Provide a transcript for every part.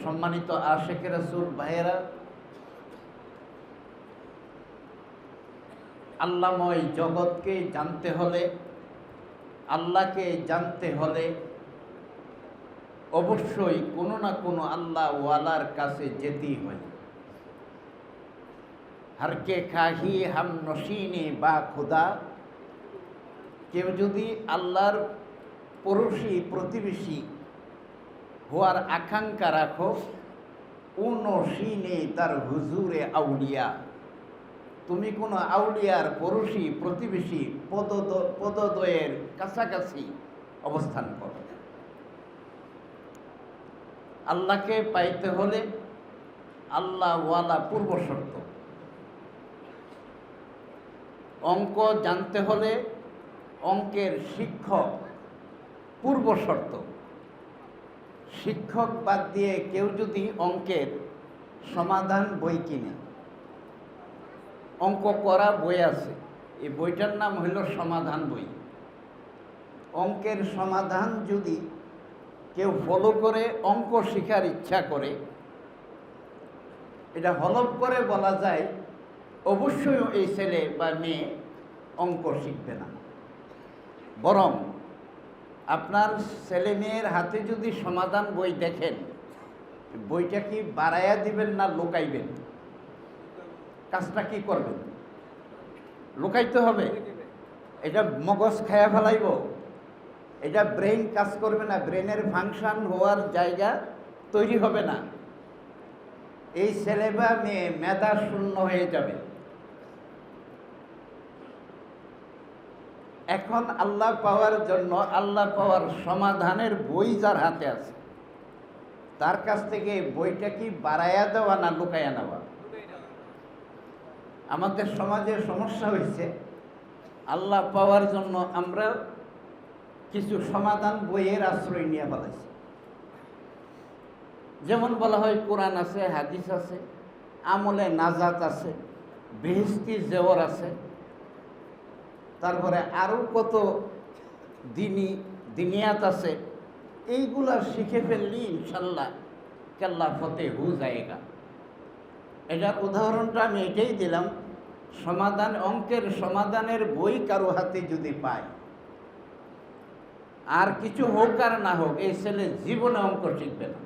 সম্মানিত আশিকে রাসূল ভাইয়েরা, আল্লাহময় জগৎকে জানতে হলে, আল্লাহকে জানতে হলে অবশ্যই কোনো না কোনো আল্লাহ ওয়ালার কাছে যেতেই হয়। হারকে খাহি হাম নসিনে বা খুদা, কেউ যদি আল্লাহর পড়োশী প্রতিবেশী হওয়ার আকাঙ্ক্ষা রাখো, উনসিনে তার হুজুরে আউলিয়া, তুমি কোনো আউলিয়ার পড়োশী প্রতিবেশী পদদ্বয়ের কাছাকাছি অবস্থান করো। আল্লাহকে পাইতে হলে আল্লাহ ওয়ালা পূর্ব শর্ত। অঙ্ক জানতে হলে অঙ্কের শিক্ষক পূর্ব শর্ত। শিক্ষক বাদ দিয়ে কেউ যদি অঙ্কের সমাধান বই কিনে, অঙ্ক করা বই আছে, এই বইটার নাম হইল সমাধান বই। অঙ্কের সমাধান যদি কেউ ফলো করে অঙ্ক শেখার ইচ্ছা করে, এটা হলফ করে বলা যায় অবশ্যই এই ছেলে বা মেয়ে অঙ্ক শিখবে না। বরং আপনার ছেলে মেয়ের হাতে যদি সমাধান বই দেখেন, বইটা কি বাড়াইয়া দিবেন না লুকাইবেন? কাজটা কি করবেন? লুকাইতে হবে। এটা মগজ খায়া ফেলাইব, এটা ব্রেন কাজ করবে না, ব্রেনের ফাংশন হওয়ার জায়গা তৈরি হবে না। এই ছেলে বা মেয়ে মেধা শূন্য হয়ে যাবে। এখন আল্লাহ পাওয়ার জন্য, আল্লাহ পাওয়ার সমাধানের বই যার হাতে আছে, তার কাছ থেকে বইটা কি বাড়াইয়া দেওয়া না লুকাইয়া নেওয়া? আমাদের সমাজে সমস্যা হয়েছে, আল্লাহ পাওয়ার জন্য আমরা কিছু সমাধান বইয়ের আশ্রয় নিয়ে ফেলাইছি। যেমন বলা হয় কোরআন আছে, হাদিস আছে, আমলে নাজাত আছে, বেহেশতি জেওর আছে, তারপরে আরও কত দিনিয়াত আছে। এইগুলা শিখে ফেললি ইনশাল্লাহ কেল্লা ফতে হু যায়গা। এটার উদাহরণটা আমি এটাই দিলাম, সমাধান, অঙ্কের সমাধানের বই কারো হাতে যদি পায়, আর কিছু হোক আর না হোক, এই ছেলে জীবনে অঙ্ক শিখবে না।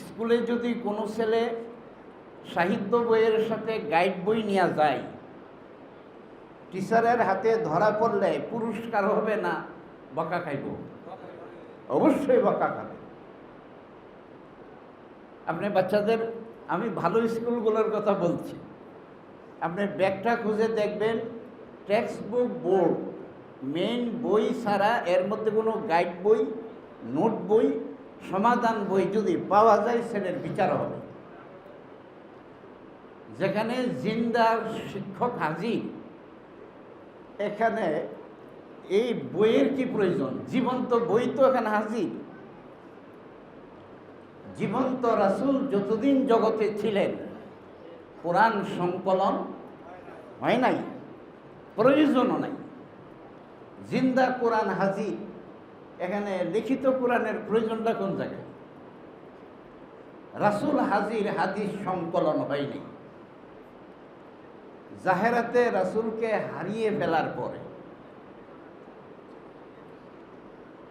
স্কুলে যদি কোনো ছেলে সাহিত্য বইয়ের সাথে গাইড বই নিয়ে যায়, টিচারের হাতে ধরা পড়লে পুরস্কার হবে না বকা খাইব? অবশ্যই বকা খাবে। আপনি বাচ্চাদের, আমি ভালো স্কুলগুলোর কথা বলছি, আপনি ব্যাগটা খুঁজে দেখবেন, টেক্সট বুক বোর্ড, মেইন বই ছাড়া এর মধ্যে কোনো গাইড বই, নোট বই, সমাধান বই যদি পাওয়া যায়, ছেলের বিচার হবে। যেখানে জিন্দা শিক্ষক হাজির, এখানে এই বইয়ের কি প্রয়োজন? জীবন্ত বই তো এখানে হাজির। জীবন্ত রাসূল যতদিন জগতে ছিলেন কোরআন সংকলন হয় নাই, প্রয়োজনও নাই। জিন্দা কোরআন হাজির, এখানে লিখিত কোরআনের প্রয়োজনটা কোন জায়গায়? রাসূল হাজির, হাদিস সংকলন হয়নি। জাহেরাতে রাসূলকে হারিয়ে ফেলার পরে,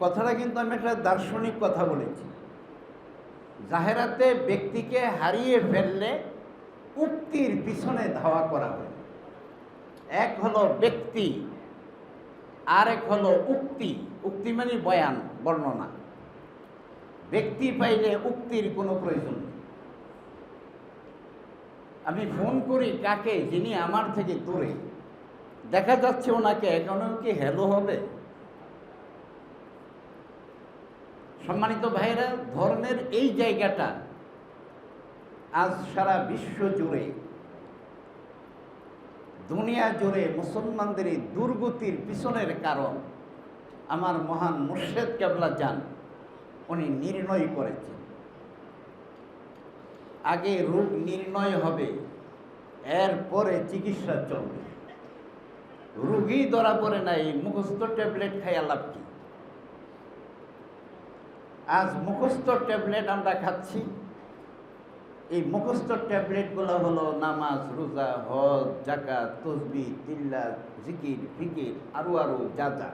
কথাটা কিন্তু আমি একটা দার্শনিক কথা বলেছি, জাহেরাতে ব্যক্তিকে হারিয়ে ফেললে উক্তির পিছনে ধাওয়া করা হয়। এক হলো ব্যক্তি, আর এক হলো উক্তি। উক্তি মানে বয়ান, বর্ণনা। ব্যক্তি পাইলে উক্তির কোনো প্রয়োজন নেই। আমি ফোন করি কাকে? যিনি আমার থেকে দূরে, দেখা যাচ্ছে ওনাকে, এখনও কি হ্যালো হবে? সম্মানিত ভাইরা, ধর্মের এই জায়গাটা আজ সারা বিশ্ব জুড়ে, দুনিয়া জুড়ে মুসলমানদের এই দুর্গতির পিছনের কারণ আমার মহান মুর্শেদ কেবলা যান উনি নির্ণয় করেছেন। আগে রোগ নির্ণয় হবে, এরপরে চিকিৎসা চলবে। রোগী ধরা পড়ে নাই, মুখস্থ ট্যাবলেট খাইয়া লাভ কি? আজ মুখস্থ ট্যাবলেট আমরা খাচ্ছি। এই মুখস্থ ট্যাবলেটগুলো হলো নামাজ, রোজা, হজ, যাকাত, তসবিহ, তিল্লাত, জিকির, ফিকির, আরো যা যা।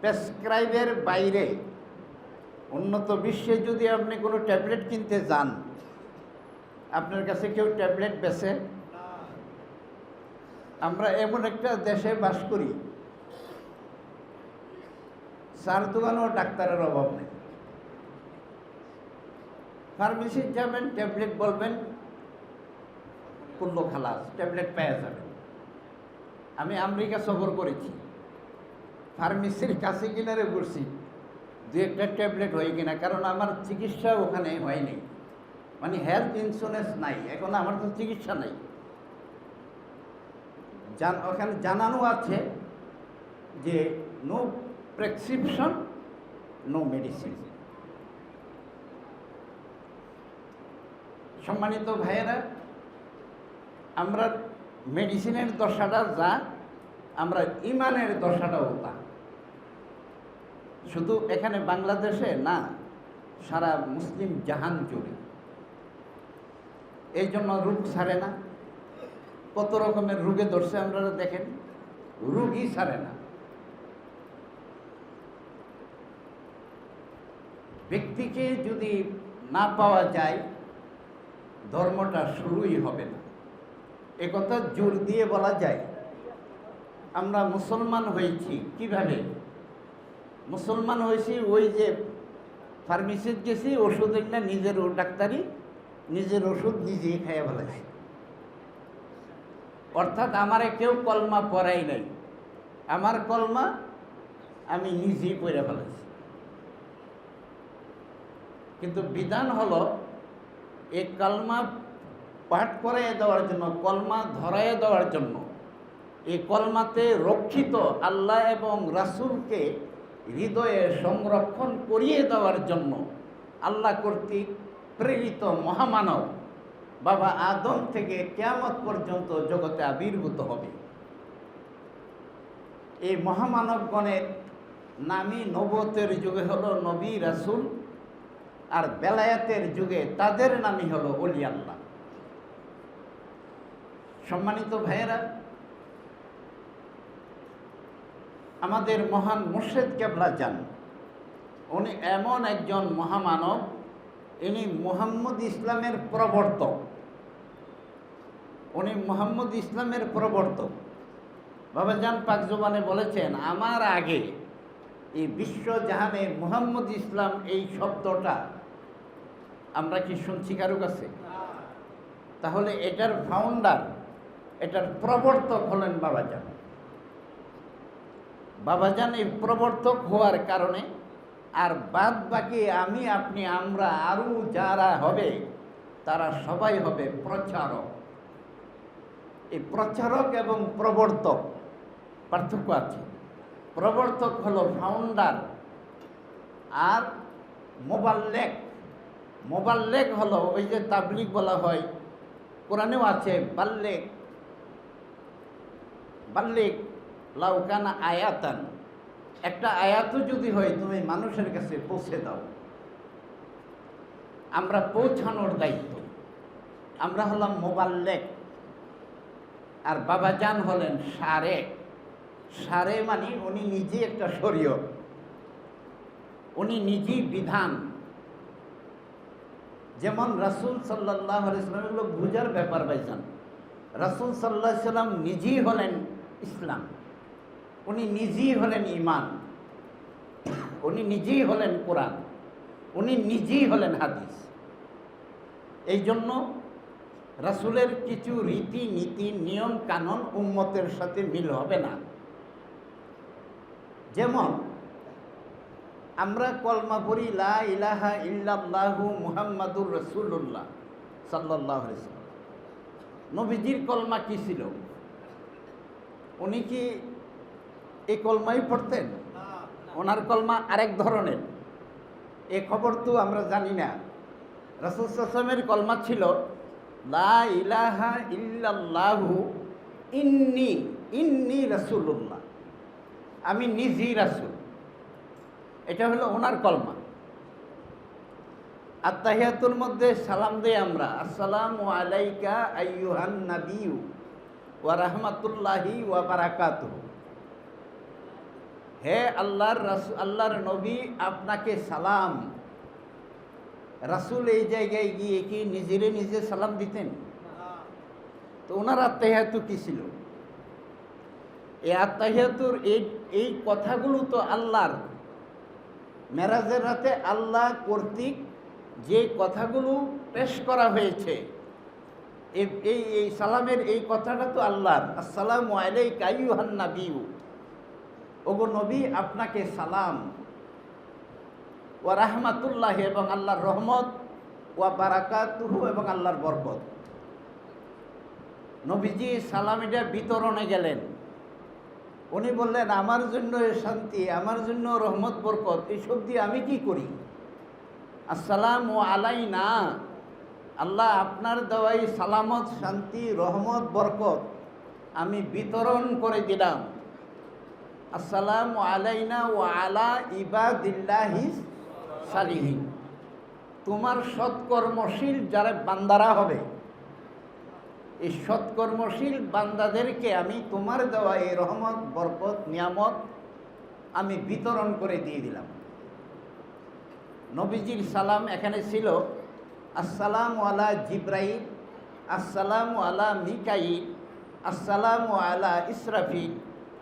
প্রেসক্রাইবের বাইরে উন্নত বিশ্বে যদি আপনি কোনো ট্যাবলেট কিনতে যান, আপনার কাছে কেউ ট্যাবলেট বেচে? আমরা এমন একটা দেশে বাস করি, চার দোকানেও ডাক্তারের অভাব নেই। ফার্মেসি যাবেন, ট্যাবলেট বলবেন, কুল্লো খালাস, ট্যাবলেট পেয়ে যাবেন। আমি আমেরিকা সফর করেছি, ফার্মেসির কাছে কিনারে বসছি, দু একটা ট্যাবলেট হয় কিনা, কারণ আমার চিকিৎসা ওখানে হয়নি, মানে হেলথ ইন্স্যুরেন্স নাই, এখন আমার তো চিকিৎসা নাই। ওখানে জানানো আছে যে নো প্রেসক্রিপশন, নো মেডিসিন। সম্মানিত ভাইয়েরা, আমরা মেডিসিনের দশাটা যা, আমরা ইমানের দশাটাও তা। শুধু এখানে বাংলাদেশে না, সারা মুসলিম জাহান জুড়ে। এই জন্য রোগ ছাড়ে না, কত রকমের রোগে ধরছে আপনারা দেখেন, রোগই ছাড়ে না। ব্যক্তিকে যদি না পাওয়া যায়, ধর্মটা শুরুই হবে না। একথা জোর দিয়ে বলা যায়। আমরা মুসলমান হয়েছি কিভাবে? মুসলমান হয়েছি ওই যে ফার্মেসিতে গেছি, ওষুধ একটা নিজের ডাক্তারি, নিজের ওষুধ নিজেই খাইয়া ফেলাইছি। অর্থাৎ আমারে কেউ কলমা পড়াই নাই, আমার কলমা আমি নিজেই পড়ে ফেলাইছি। কিন্তু বিধান হলো এই কলমা পাঠ করাইয়া দেওয়ার জন্য, কলমা ধরাইয়া দেওয়ার জন্য, এই কলমাতে রক্ষিত আল্লাহ এবং রাসূলকে হৃদয়ে সংরক্ষণ করিয়ে দেওয়ার জন্য আল্লাহ কর্তৃক প্রেরিত মহামানব বাবা আদম থেকে কিয়ামত পর্যন্ত জগতে আবির্ভূত হবে। এই মহামানবগণের নামই নবুয়তের যুগে হলো নবী রাসূল, আর বেলায়েতের যুগে তাদের নামই হলো ওলি আল্লাহ। সম্মানিত ভাইয়েরা, আমাদের মহান মুর্শিদ কেবলা যান, উনি এমন একজন মহামানব, ইনি মুহাম্মদ ইসলামের প্রবর্তক। উনি মুহাম্মদ ইসলামের প্রবর্তক। বাবা জান পাক জবানে বলেছেন, আমার আগে এই বিশ্ব জাহানে মুহাম্মদ ইসলাম এই শব্দটা আমরা কি শুনছি কারো কাছে? তাহলে এটার ফাউন্ডার, এটার প্রবর্তক হলেন বাবাজান। বাবাজান এই প্রবর্তক হওয়ার কারণে আর বাদ বাকি আমি, আপনি, আমরা, আরও যারা হবে তারা সবাই হবে প্রচারক। এই প্রচারক এবং প্রবর্তক পার্থক্য আছে। প্রবর্তক হলো ফাউন্ডার, আর মোবাল্লেক, মোবাল্লেক হলো ওই যে তাবলিগ বলা হয়, কোরআনেও আছে বাল্লেক, বাল্লেক লাউকানা আয়াতান, একটা আয়াতও যদি হয় তুমি মানুষের কাছে পৌঁছে দাও। আমরা পৌঁছানোর দায়িত্ব, আমরা হলাম মোবাল্লেক। আর বাবাজান হলেন সারে। সারে মানে উনি নিজে একটা শরীয়ত, উনি নিজেই বিধান। যেমন রাসূল সাল্লাল্লাহু আলাইহি ওয়াসাল্লাম, এগুলো বুঝার ব্যাপার ভাইজান। রাসূল সাল্লাল্লাহু আলাইহি ওয়াসাল্লাম নিজেই হলেন ইসলাম, উনি নিজেই হলেন ঈমান, উনি নিজেই হলেন কোরআন, উনি নিজেই হলেন হাদিস। এই জন্য রাসূলের কিছু রীতি নীতি নিয়ম কানুন উম্মতের সাথে মিল হবে না। যেমন আমরা কলমা পড়ি লা ইলাহা ইল্লাল্লাহু মুহাম্মাদুর রাসূলুল্লাহ সাল্লাল্লাহু আলাইহি ওয়াসাল্লাম। নবীজির কলমা কি ছিল? উনি কি এই কলমাই পড়তেন? ওনার কলমা আরেক ধরনের, এ খবর তো আমরা জানি না। রাসূল সাল্লাল্লাহু আলাইহি ওয়াসাল্লামের কলমা ছিল লা ইলাহা ইল্লাল্লাহু ইন্নী রাসূলুল্লাহ, আমি নিজেই রাসূল। এটা হলো ওনার কলমা। আত্তাহিয়াতুর মধ্যে সালাম দেই আমরা, আসসালামু আলাইকা আইয়ুহান নাবিয়্যু ওয়া রাহমাতুল্লাহি ওয়া বারাকাতুহু। হে আল্লাহর রাসূল, আল্লাহর নবী, আপনাকে সালাম। রাসূল এই জায়গায় গিয়ে কি নিজে নিজে সালাম দিতেন? তো ওনার আত্তাহিয়াতু কি ছিল? এই আত্তাহিয়াতুর এই কথাগুলো তো আল্লাহর মেরাজের রাতে আল্লাহ কর্তৃক যে কথাগুলো পেশ করা হয়েছে, এই সালামের এই কথাটা তো আল্লাহর। আসসালামু আলাইকা আইয়ুহান নাবিয়্যু, ওগো নবী আপনাকে সালাম। ওয়া রাহমাতুল্লাহ, এবং আল্লাহর রহমত, ওয়া বারাকাতুহু, এবং আল্লাহর বরকত। নবীজি সালামিটা বিতরণে গেলেন। উনি বললেন, আমার জন্য শান্তি, আমার জন্য রহমত বরকত, এইসব দিয়ে আমি কি করি? আসসালামু আলাইনা, আল্লাহ আপনার দেওয়াই সালামত, শান্তি, রহমত, বরকত আমি বিতরণ করে দিলাম। আসসালামু আলাইনা ওয়া আলা ইবাদিল্লাহিস সালিহিন, তোমার সৎকর্মশীল যারা বান্দারা হবে, এই সৎকর্মশীল বান্দাদেরকে আমি তোমার দেওয়া এই রহমত, বরকত, নিয়ামত আমি বিতরণ করে দিয়ে দিলাম। নবীজির সালাম এখানে ছিল আসসালামু আলা জিব্রাইল, আসসালামু আলা মিকাইল, আসসালামু আলা ইসরাফিল,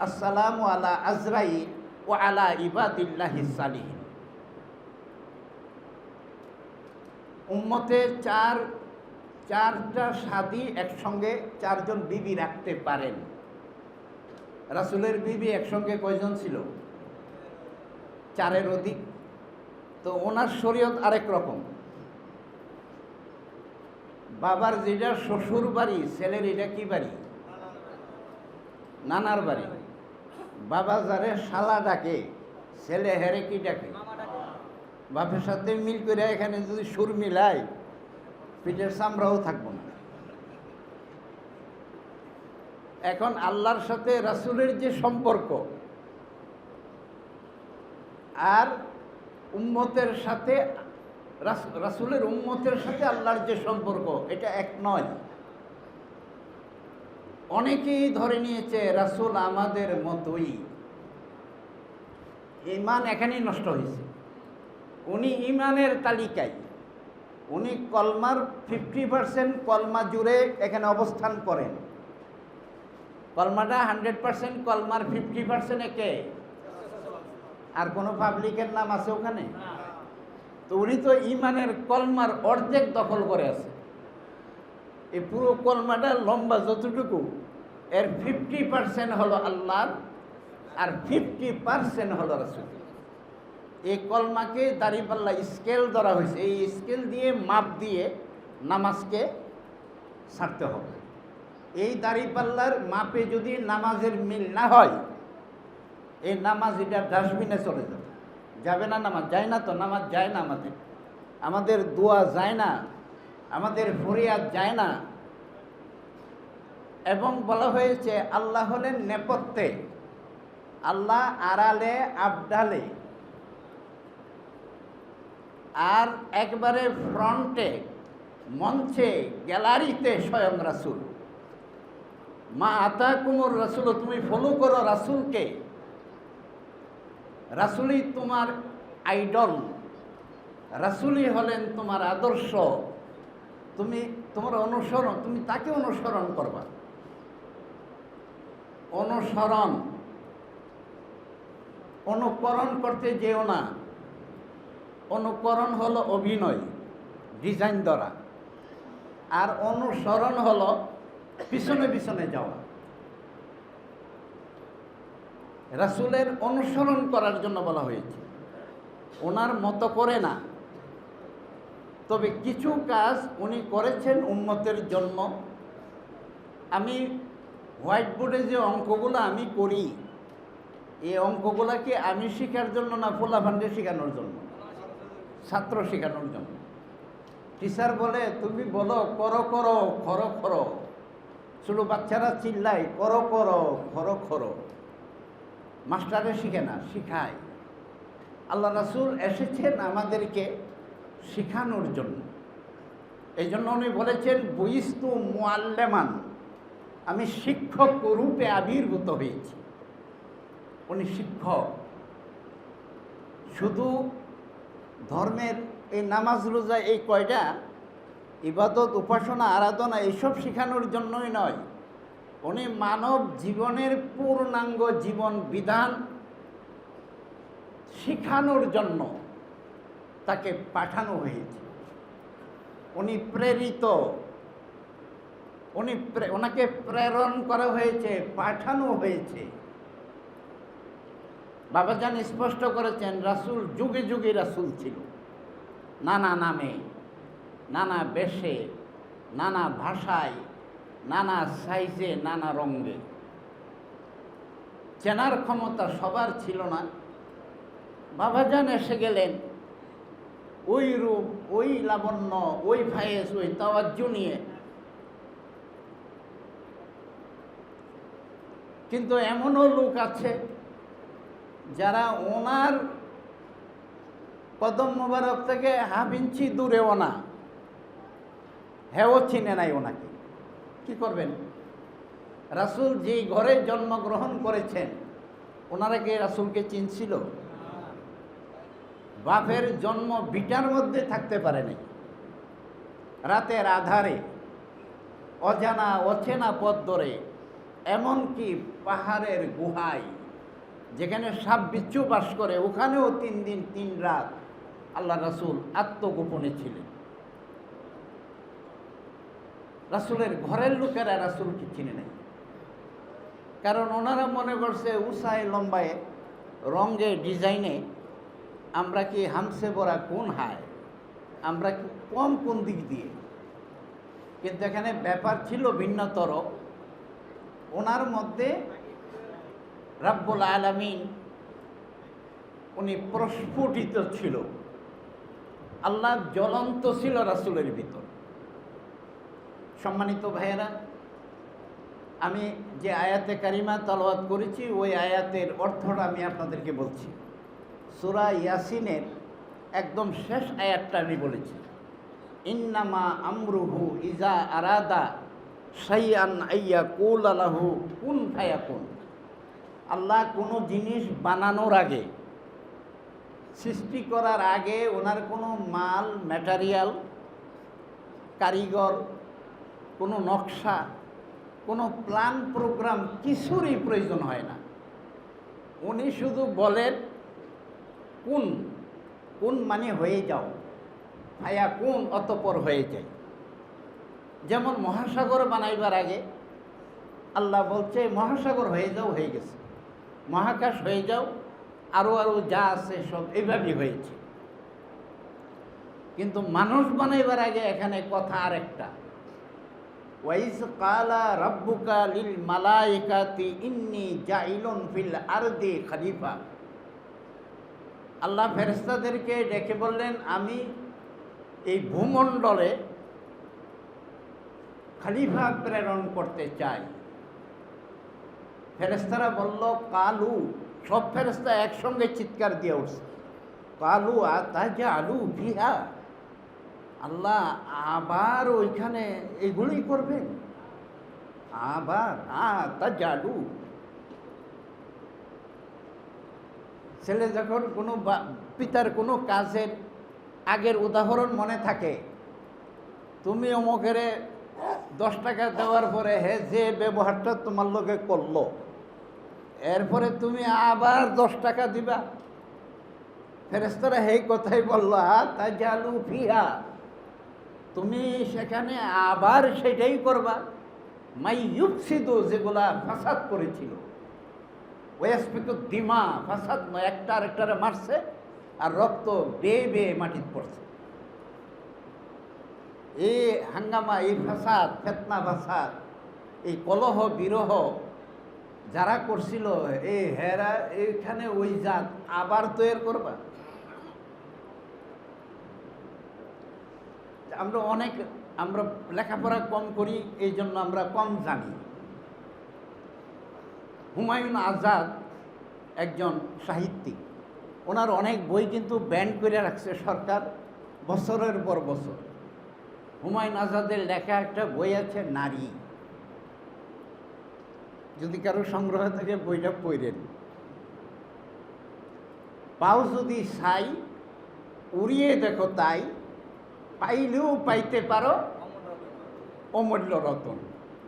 আসসালামু আলা আজরাইল ও আলা ইবাদিল্লাহিস সালিহিন। উম্মতে চারটা সাদী একসঙ্গে চারজন বিবি রাখতে পারেন। রাসূলের বিবি একসঙ্গে কয়জন ছিল? চারের অধিক। তো ওনার শরীয়ত আরেক রকম। বাবার যেটা শ্বশুর বাড়ি, ছেলের এটা কি বাড়ি? নানার বাড়ি। বাবা যারে শালা ডাকে, ছেলে হেরে কি ডাকে? বাপের সাথে মিল করে এখানে যদি সুর মিলাই, পিঠের চামড়াও থাকবো না। এখন আল্লাহর সাথে রাসূলের যে সম্পর্ক আর উম্মতের সাথে, রাসূলের উম্মতের সাথে আল্লাহর যে সম্পর্ক, এটা এক নয়। অনেকেই ধরে নিয়েছে রাসূল আমাদের মতোই। ঈমান এখানেই নষ্ট হয়েছে। উনি ঈমানের তালিকায়, উনি কলমার 50% কলমা জুড়ে এখানে অবস্থান করেন। কলমাটা 100% কলমার 50% একে। আর কোনো পাবলিকের নাম আছে ওখানে? তো উনি তো ঈমানের কলমার অর্ধেক দখল করে আছে। এই পুরো কলমাটা লম্বা যতটুকু, এর 50% হলো আল্লাহর আর 50% হলো রাসূল। এই কলমাকে দাঁড়িপাল্লা স্কেল ধরা হয়েছে। এই স্কেল দিয়ে মাপ দিয়ে নামাজকে ছাড়তে হবে। এই দাঁড়িপাল্লার মাপে যদি নামাজের মিল না হয়, এই নামাজ এটা ডাস্টবিনে চলে যাবে। যাবে না, নামাজ যায় না। তো নামাজ যায় না, আমাদের দোয়া যায় না, আমাদের ফরিয়াদ যায় না। এবং বলা হয়েছে আল্লাহ হলেন নেপথ্যে, আল্লাহ আড়ালে আবডালে, আর একবারে ফ্রন্টে, মঞ্চে, গ্যালারিতে স্বয়ং রাসূল। মা আতাকুমুর রাসূল, তুমি ফলো করো রাসূলকে। রাসূলই তোমার আইডল, রাসূলই হলেন তোমার আদর্শ। তোমার অনুসরণ, তুমি তাকে অনুসরণ করবা। অনুকরণ করতে যেও না। অনুকরণ হলো অভিনয়, ডিজাইন ধরা, আর অনুসরণ হলো পিছনে পিছনে যাওয়া। রাসূলের অনুসরণ করার জন্য বলা হয়েছে, ওনার মতো করে না। তবে কিছু কাজ উনি করেছেন উম্মতের জন্য। আমি হোয়াইট বোর্ডে যে অঙ্কগুলো আমি করি, এই অঙ্কগুলোকে আমি শেখার জন্য না, পোলাপানকে শেখানোর জন্য, ছাত্র শেখানোর জন্য। টিচার বলে তুমি বলো করো করো খরো খরো, ছোটো বাচ্চারা চিল্লায় করো করো খরো খরো। মাস্টারে শিখে না, শিখায়। আল্লাহ রাসূল এসেছেন আমাদেরকে শেখানোর জন্য। এই জন্য উনি বলেছেন বুইস্তু মুআল্লিমান, আমি শিক্ষক রূপে আবির্ভূত হয়েছি। উনি শিক্ষক। শুধু ধর্মের এই নামাজ রোজা এই কয়টা ইবাদত উপাসনা আরাধনা এইসব শেখানোর জন্যই নয়, উনি মানব জীবনের পূর্ণাঙ্গ জীবন বিধান শেখানোর জন্য তাকে পাঠানো হয়েছে। উনি প্রেরিত, ওনাকে প্রেরণ করা হয়েছে, পাঠানো হয়েছে। বাবাজান স্পষ্ট করেছেন রাসূল যুগে যুগে রাসূল ছিল, নানা নামে, নানা বেশে, নানা ভাষায়, নানা সাইজে, নানা রঙে। চেনার ক্ষমতা সবার ছিল না। বাবাজান এসে গেলেন ওই রূপ, ওই লাবণ্য, ওই ফায়েজ, ওই তাওয়াজ্জু নিয়ে। কিন্তু এমনও লোক আছে যারা ওনার কদম মোবারক থেকে হাফ ইঞ্চি দূরেও না, হেও চিনে নাই ওনাকে। কি করবেন? রাসূল যেই ঘরে জন্মগ্রহণ করেছেন ওনারা কি রাসূলকে চিনছিল? বাপের জন্ম ভিটার মধ্যে থাকতে পারেনি। রাতের আধারে অজানা অচেনা পথ ধরে, এমনকি পাহাড়ের গুহায় যেখানে সাপ বিচ্ছু বাস করে, ওখানেও 3 দিন 3 রাত আল্লাহ রাসূল আত্মগোপনে ছিলেন। রাসূলের ঘরের লোকেরা রাসূলকে চিনে নাই, কারণ ওনারা মনে করছে উঁচায় লম্বায় রঙে ডিজাইনে আমরা কি হামসে বরা কোন হায়, আমরা কি কম কোন দিক দিয়ে। কিন্তু এখানে ব্যাপার ছিল ভিন্নতর। ওনার মধ্যে রব্বুল আলামিন উনি প্রস্ফুটিত ছিল, আল্লাহ জ্বলন্ত ছিল রাসূলের ভিতর। সম্মানিত ভাইয়েরা, আমি যে আয়াতে কারিমা তেলাওয়াত করেছি ওই আয়াতের অর্থটা আমি আপনাদেরকে বলছি। সূরা ইয়াসিনের একদম শেষ আয়াতটা আমি বলেছি, ইন্নামা আমরুহু ইজা আরাদা শাইআন আইয়াকুলা লাহু কুন ফায়াকুন। আল্লাহ কোনো জিনিস বানানোর আগে, সৃষ্টি করার আগে ওনার কোনো মাল ম্যাটেরিয়াল, কারিগর, কোনো নকশা, কোনো প্ল্যান প্রোগ্রাম কিছুরই প্রয়োজন হয় না। উনি শুধু বলেন কোন, কোন মানে হয়ে যাও, ফায়া কোন অতঃপর হয়ে যায়। যেমন মহাসাগর বানাইবার আগে আল্লাহ বলছে মহাসাগর হয়ে যাও, হয়ে গেছে। মহাকাশ হয়ে যাও, আরও আরও যা আছে সব এইভাবেই হয়েছে। কিন্তু মানুষ বানাইবার আগে এখানে কথা আরেকটা, ওয়াইজ কালা রাব্বুকা লিল মালাইকাতি ইন্নী জাইলুন ফিল আরদি খলিফা। আল্লাহ ফেরেশতাদেরকে ডেকে বললেন আমি এই ভূমণ্ডলে খলিফা প্রেরণ করতে চাই। ফেরেশতারা বলল কালু, সব ফেরেশতা একসঙ্গে চিৎকার দিয়ে উঠছে, কালু আতাজালু ফিহা, আল্লাহ আবার ওইখানে এগুলোই করবেন? আবার আতাজালু। ছেলে যখন কোনো পিতার কোনো কাজের আগের উদাহরণ মনে থাকে, তুমি অমুকের 10 টাকা দেওয়ার পরে হে যে ব্যবহারটা তোমার লগে করলো, এরপরে তুমি আবার 10 টাকা দিবা। ফেরেশতারা এই কথাই বলল আতাজালু ফিহা, তুমি সেখানে আবার সেটাই করবা। মাই ইউফসিদু, যেগুলা ফাসাদ করেছিল, ওয়াসফিকু দিমা, ফাসাদ একটা আরেকটারে মারছে আর রক্ত বেয়ে বেয়ে মাটিতে পড়ছে। এই হাঙ্গামা, এই ফাসাদ, ফেতনা ফাসাদ, এই কলহ বিরহ যারা করছিল, এই হেরা এইখানে ওই জাত আবার তৈরি করবা। আমরা লেখাপড়া কম করি, এই জন্য আমরা কম জানি। হুমায়ুন আজাদ একজন সাহিত্যিক, ওনার অনেক বই কিন্তু ব্যান করে রাখছে সরকার বছরের পর বছর। হুমায়ুন আজাদের লেখা একটা বই আছে নারী, যদি কারো সংগ্রহ থেকে বইটা পড়েন। পাও যদি ছাই উড়িয়ে দেখো তাই, পাইলেও পাইতে পারো অমূল্য রতন,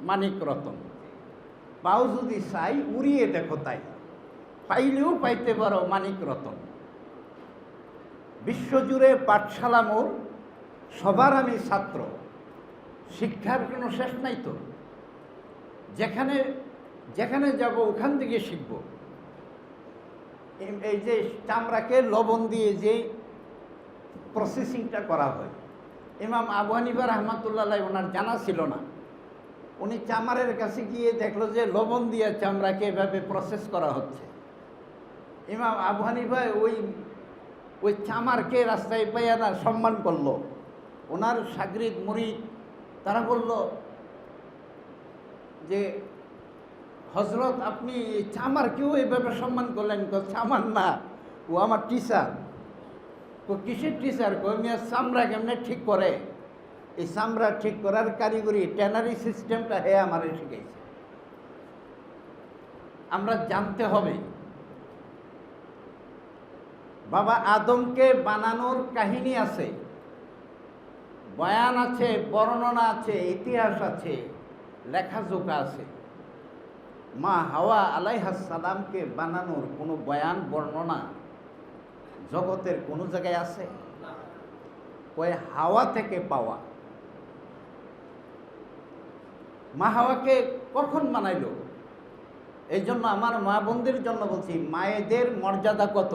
মানিক রতন। পাও যদি ছাই উড়িয়ে দেখো তাই, পাইলেও পাইতে পারো মানিক রতন। বিশ্বজুড়ে পাঠশালা মোর, সবার আমি ছাত্র, শিক্ষার কোনো শেষ নাই তো। যেখানে যেখানে যাব ওখান থেকে শিখব। এই যে চামড়াকে লবণ দিয়ে যে প্রসেসিংটা করা হয়, ইমাম আবু হানিফা রাহমাতুল্লাহ আলাইহি ওনার জানা ছিল না। উনি চামারের কাছে গিয়ে দেখলো যে লবণ দিয়ে চামড়াকে এভাবে প্রসেস করা হচ্ছে। ইমাম আবু হানিফা ওই চামারকে রাস্তায় পাইয়া না সম্মান করলো। ওনার শাগরিদ মুরিদ তারা বলল যে হজরত আপনি চামারকেও এভাবে সম্মান করলেন? চামার না, ও আমার টিচার। কিসের টিচার? মিয়া চামড়া কেমনে ঠিক করে, এই চামড়া ঠিক করার কারিগরি ট্যানারি সিস্টেমটা হে আমার শিখেছে। আমরা জানতে হবে। বাবা আদমকে বানানোর কাহিনী আছে, বয়ান আছে, বর্ণনা আছে, ইতিহাস আছে, লেখাজোকা আছে। মা হাওয়া আলাইহিস সালামকে বানানোর কোনো বয়ান বর্ণনা জগতের কোনো জায়গায় আছে? ওই হাওয়া থেকে পাওয়া। মা হাওয়াকে কখন বানাইল? এই জন্য আমার মা বোনদের জন্য বলছি, মায়েদের মর্যাদা কত।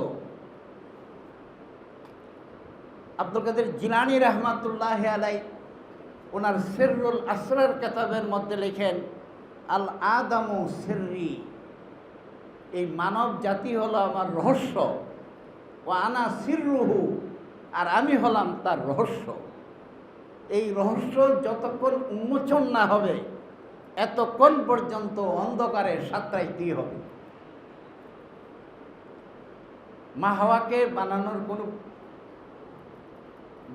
আব্দুল কাদের জিলানী রহমাতুল্লাহ আলাই ওনার সিররুল আসরার কিতাবের মধ্যে লেখেন, আল আদামু সিররি, এই মানব জাতি হলো আমার রহস্য, ও আনা সিররুহু, আর আমি হলাম তার রহস্য। এই রহস্য যতক্ষণ উন্মোচন না হবে এতক্ষণ পর্যন্ত অন্ধকারে সাঁতরাইতেই হবে। মা হাওয়াকে বানানোর কোনো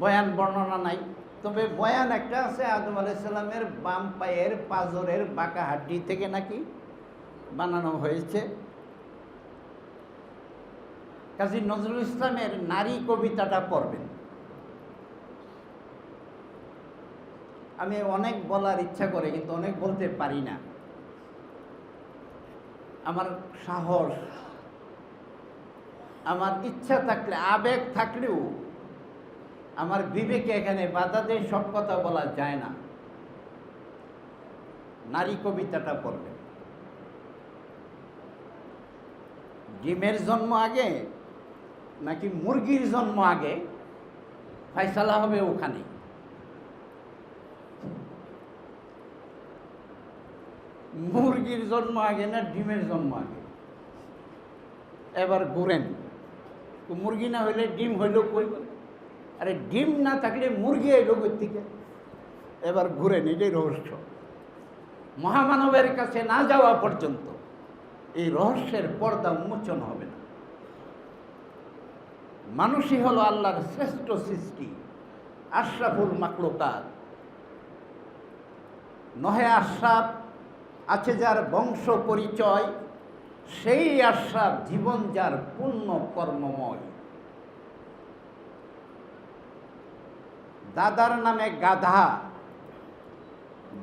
বয়ান বর্ণনা নাই, তবে বয়ান একটা আছে, আদম আলাইহিস সালামের বাম পায়ের পাঁজরের বাঁকা হাড্ডি থেকে নাকি বানানো হয়েছে। কাজী নজরুল ইসলামের নারী কবিতাটা পড়বেন। আমি অনেক বলার ইচ্ছা করে কিন্তু অনেক বলতে পারি না। আমার সাহস, আমার ইচ্ছা থাকলে, আবেগ থাকলেও আমার বিবেকে এখানে বাধা দিয়ে সব কথা বলা যায় না। নারী কবিতাটা পড়বেন। ডিমের জন্ম আগে নাকি মুরগির জন্ম আগে, ফাইসালা হবে ওখানে। মুরগির জন্ম আগে না ডিমের জন্ম আগে? এবার ঘুরেন, মুরগি না হইলে ডিম হইল কই? আরে ডিম না থাকলে মুরগি এলো কই থেকে? এবার ঘুরেন, এটাই রহস্য। মহামানবের কাছে না যাওয়া পর্যন্ত এই রহস্যের পর্দা উন্মোচন হবে না। মানুষই হলো আল্লাহর শ্রেষ্ঠ সৃষ্টি, আশরাফুল মাখলুকাত। নহে আশরাফ আছে যার বংশ পরিচয়, সেই আশরাফ জীবন যার পূর্ণ কর্মময়। দাদার নামে গাধা,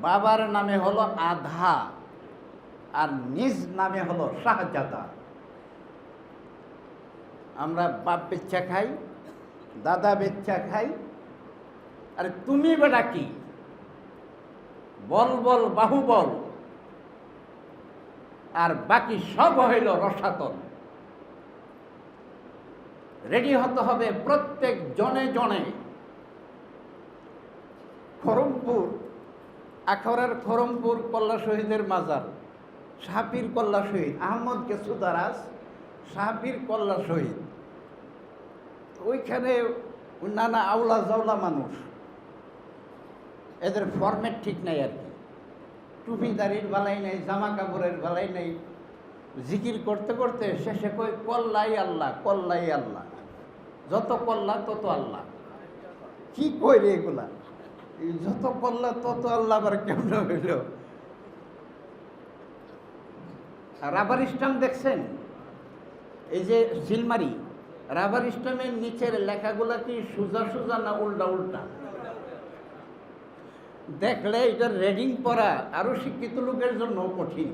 বাবার নামে হলো আধা, আর নিজ নামে হলো শাহজাদা। আমরা বাপ বেচ্চা খাই, দাদা বেচ্চা খাই। আরে তুমি বেটা কি? বল বল বাহুবল, আর বাকি সব হইল রসাতল। রেডি হতে হবে প্রত্যেক জনে জনে। খরমপুর, আখড়ার খরমপুর কল্লা শহীদের মাজার, শাহপীর কল্লা শহীদ, আহমদ গেসুদারাজ শাহপীর কল্লা শহীদ। ওইখানে নানা আউলা জাউলা মানুষ, এদের ফরম্যাট ঠিক নাই আর কি। টুপি দাড়ির বালাই নেই, জামা কাপড়ের বালাই নেই, জিকির করতে করতে শেষে কই কল্লাই আল্লাহ, কল্লাই আল্লাহ, যত কল্লা তত আল্লাহ। কি কই রে এগুলা? এই যত কল্লা তত আল্লাহ আবার কেমন হইল? রাবার স্ট্যাম্প দেখছেন? এই যে সিলমারি, রাবার স্ট্যাম্পের নিচের লেখাগুলা কি সোজা সোজা না উল্টা উল্টা? দেখলে এটার রেডিং পড়া আরো শিক্ষিত লোকের জন্য কঠিন,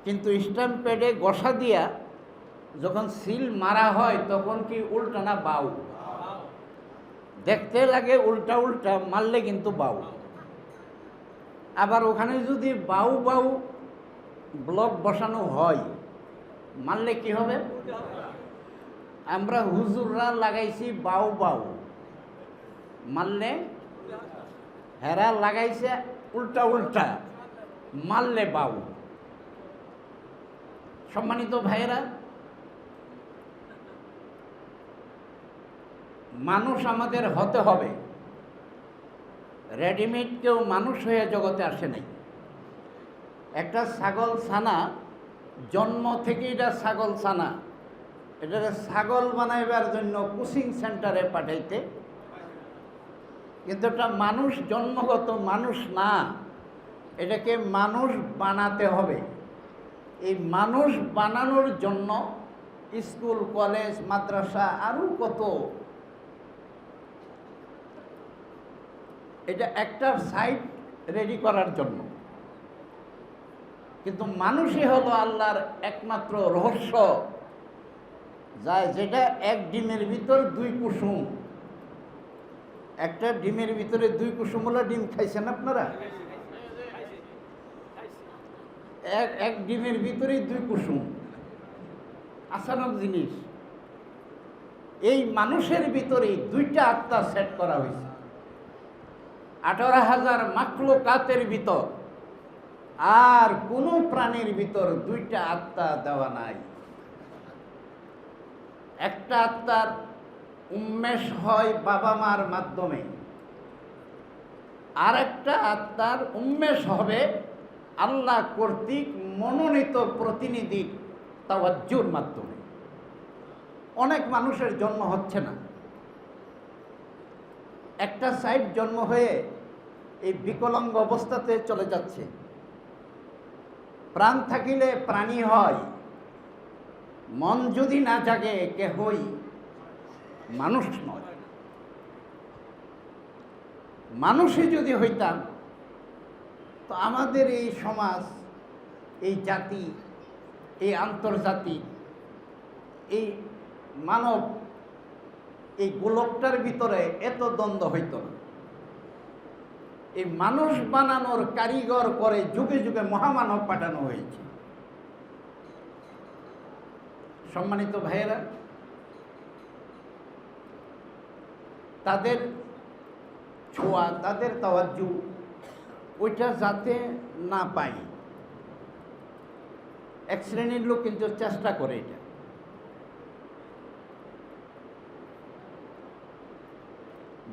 কিন্তু স্ট্যাম্প প্যাডে ঘষা দিয়া যখন সিল মারা হয় তখন কি উল্টা না বাউ? দেখতে লাগে উল্টা উল্টা, মারলে কিন্তু বাউ। আবার ওখানে যদি বাউ বাউ ব্লক বসানো হয়, মারলে কি হবে? আমরা হুজুররা লাগাইছি বাউ বাউ, মারলে হেরা লাগাইছে উল্টা উল্টা, মারলে বাউ। সম্মানিত ভাইয়েরা, মানুষ আমাদের হতে হবে। রেডিমেড কেউ মানুষ হয়ে জগতে আসে নাই। একটা ছাগল ছানা জন্ম থেকেই এটা ছাগল ছানা, এটা ছাগল বানাইবার জন্য কোচিং সেন্টারে পাঠাইতে, কিন্তু এটা মানুষ জন্মগত মানুষ না, এটাকে মানুষ বানাতে হবে। এই মানুষ বানানোর জন্য স্কুল, কলেজ, মাদ্রাসা আরও কত, এটা একটা সাইট রেডি করার জন্য। কিন্তু মানুষই হলো আল্লাহর একমাত্র রহস্য, যেটা এক ডিমের ভিতর দুই কুসুম। একটা ডিমের ভিতরে দুই কুসুম হলো, ডিম খাইছেন আপনারা? এক ডিমের ভিতরেই দুই কুসুম, আসানক জিনিস। এই মানুষের ভিতরেই দুইটা আত্মা সেট করা হয়েছে। 18,000 মাখলুকাতের ভিতর আর কোনো প্রাণীর ভিতর দুইটা আত্মা দেওয়া নাই। একটা আত্মার উন্মেষ হয় বাবা মার মাধ্যমে, আর একটা আত্মার উন্মেষ হবে আল্লাহ কর্তৃক মনোনীত প্রতিনিধির তাওয়াজ্জুর মাধ্যমে। অনেক মানুষের জন্ম হচ্ছে না, একটা সাইড জন্ম হয়ে এই বিকলাঙ্গ অবস্থাতে চলে যাচ্ছে। প্রাণ থাকিলে প্রাণী হয়, মন যদি না জাগে কেহই মানুষ নয়। মানুষই যদি হইতাম তো আমাদের এই সমাজ, এই জাতি, এই আন্তর্জাতিক, এই মানব, এই গোলকটার ভিতরে এত দ্বন্দ্ব হইত না। এই মানুষ বানানোর কারিগর করে যুগে যুগে মহামানব পাঠানো হয়েছে। সম্মানিত ভাইয়েরা, তাদের ছোঁয়া, তাদের তাওয়াজ্জু ওইটা যাতে না পাই, এক শ্রেণীর লোক কিন্তু চেষ্টা করে এটা।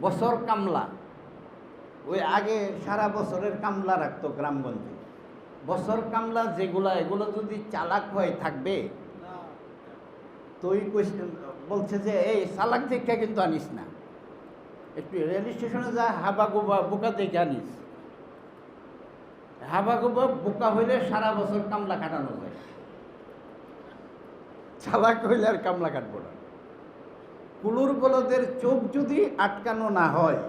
বছর কামলা, ওই আগে সারা বছরের কামলা রাখতো গ্রামগঞ্জে। বছর কামলা যেগুলা, এগুলো যদি চালাক হয়ে থাকবে তো ওই বলছে যে এই চালাক দেখে কিন্তু আনিস না, একটু রেল স্টেশনে যা হাবা গোবা বোকা দেখে আনিস। হাবা গোবা বোকা হইলে সারা বছর কামলা কাটানো যায়, চালাক হইলে আর কামলা কাটবো না। কুলুর বলদের চোখ যদি আটকানো না হয়,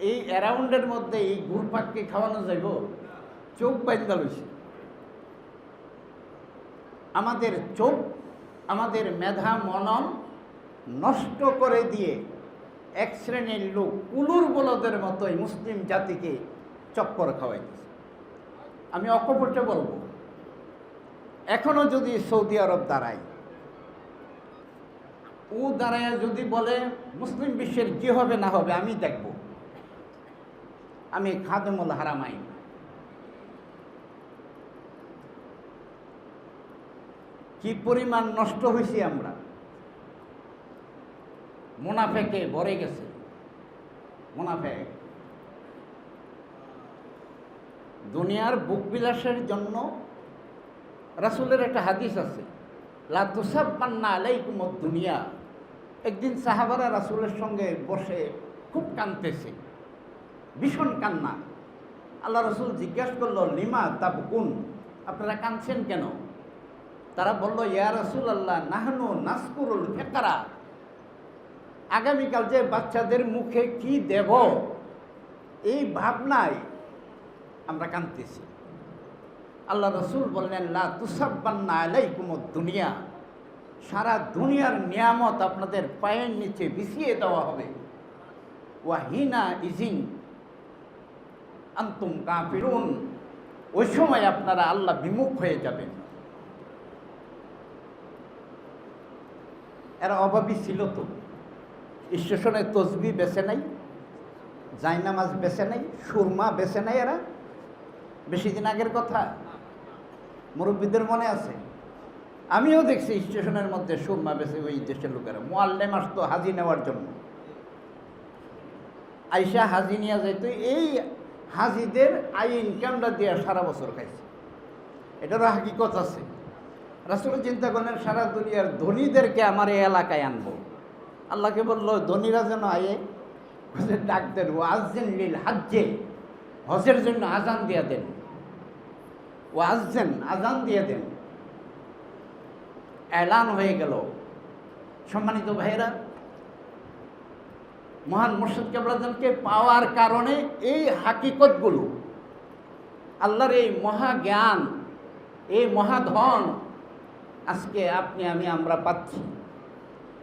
এই অ্যারাউন্ডের মধ্যে এই ঘুরপাককে খাওয়ানো যাইব? চোখ বাইন্দা লইছে। আমাদের চোখ, আমাদের মেধা মনন নষ্ট করে দিয়ে এক শ্রেণীর লোক কুলুর বলদের মতোই মুসলিম জাতিকে চক্কর খাওয়াইতেছে। আমি অকপটে বলবো, এখনো যদি সৌদি আরব দাঁড়ায়, ও দাঁড়ায় যদি বলে মুসলিম বিশ্বের কি হবে না হবে আমি দেখব, আমি খাদেমুল হারামাইন। কি পরিমাণ নষ্ট হয়েছি আমরা, মুনাফেকে ভরে গেছে। মুনাফেক দুনিয়ার বুক বিলাসের জন্য রাসূলের একটা হাদিস আছে, লা তুসাব্বান্না আলাইকুমুদ দুনিয়া। একদিন সাহাবারা রাসূলের সঙ্গে বসে খুব কাঁদতেছে, ভীষণ কান্না। আল্লাহ রসুল জিজ্ঞাসা করলো, লিমা তাবকুন, আপনারা কাঁদছেন কেন? তারা বলল, ইয়া রাসূলুল্লাহ নাহনু নাসকুরুল ফিকরা, আগামীকাল যে বাচ্চাদের মুখে কি দেব এই ভাবনায় আমরা কাঁদতেছি। আল্লাহ রসুল বললেন, লা তুসাব্বান্না আলাইকুমুদ দুনিয়া, সারা দুনিয়ার নিয়ামত আপনাদের পায়ের নিচে বিছিয়ে দেওয়া হবে। ওয়াহিনা ইজিন আনতুম কাফিরুন, ওই সময় আপনারা আল্লাহ বিমুখ হয়ে যাবেন। এরা অভাবী ছিল তো, স্টেশনে তসবি বেছে নাই, জায়নামাজ বেছে নাই, সুরমা বেছে নাই। এরা বেশি দিন আগের কথা, মুরব্বীদের মনে আছে, আমিও দেখছি স্টেশনের মধ্যে সুরমা বেছে ওই দেশের লোকেরা। মুআল্লিম আসতো হাজি নেওয়ার জন্য, আইসা হাজি নিয়ে যাইতো। এই হাজিদের আই ইনকামটা দিয়ে সারা বছর খাইছে, এটারও হাকিকত আছে। রাসূল চিন্তা করলেন, সারা দুনিয়ার ধনীদেরকে আমার এই এলাকায় আনবো। আল্লাহকে বললো, ধনীরা যেন আয়ে ডাকতেন, ওয়াজ্জিন লিল হাজ্জে, হজের জন্য আজান দিয়ে দেন। ওয়াজ্জিন, আজান দিয়ে দেন। এলান হয়ে গেল। সম্মানিত ভাইরা, মহান মুর্শিদ কেবলাদেরকে পাওয়ার কারণে এই হাকিকতগুলো, আল্লাহর এই মহাজ্ঞান, এই মহাধন আজকে আপনি আমি আমরা পাচ্ছি।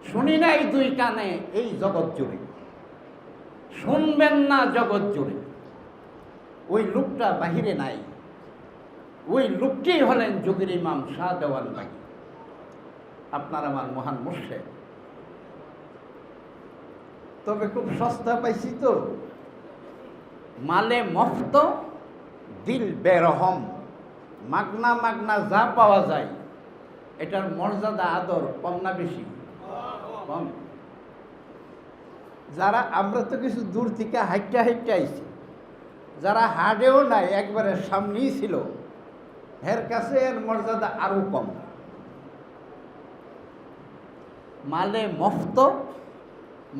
শুনি নাই দুই কানে এই জগৎ জুড়ে, শুনবেন না জগৎ জুড়ে। ওই লোকটা বাহিরে নাই, ওই লোকটি হলেন যুগের ইমাম শাহ দেওয়ানবাগী, আপনার আমার মহান মুর্শিদ। তবে খুব সস্তা পাইছি তো, মালে মফত দিল বেরহম, মাগনা মাগনা যা পাওয়া যায় এটার মর্যাদা আদর কম না বেশি? কম। যারা, আমরা তো কিছু দূর থেকে হাইটটা হাইটটা আইছি, যারা হাডেও নাই একবারে সামনেই ছিল, এর কাছে এর মর্যাদা আরো কম। মালে মফত,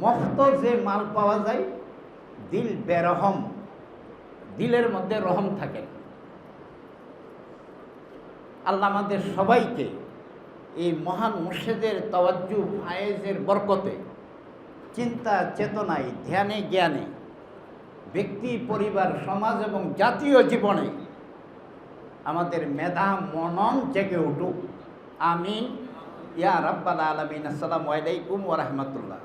মফত যে মাল পাওয়া যায়, দিল বেরহম, দিলের মধ্যে রহম থাকে। আল্লাহ আমাদের সবাইকে এই মহান মুর্শিদের তাওয়াজ্জু ফায়েজের বরকতে, চিন্তা চেতনায়, ধ্যানে জ্ঞানে, ব্যক্তি পরিবার সমাজ এবং জাতীয় জীবনে আমাদের মেধা মনন জেগে উঠুক। আমিন ইয়া রাব্বাল আলামিন। আসসালামু আলাইকুম ওয়া রাহমাতুল্লাহ।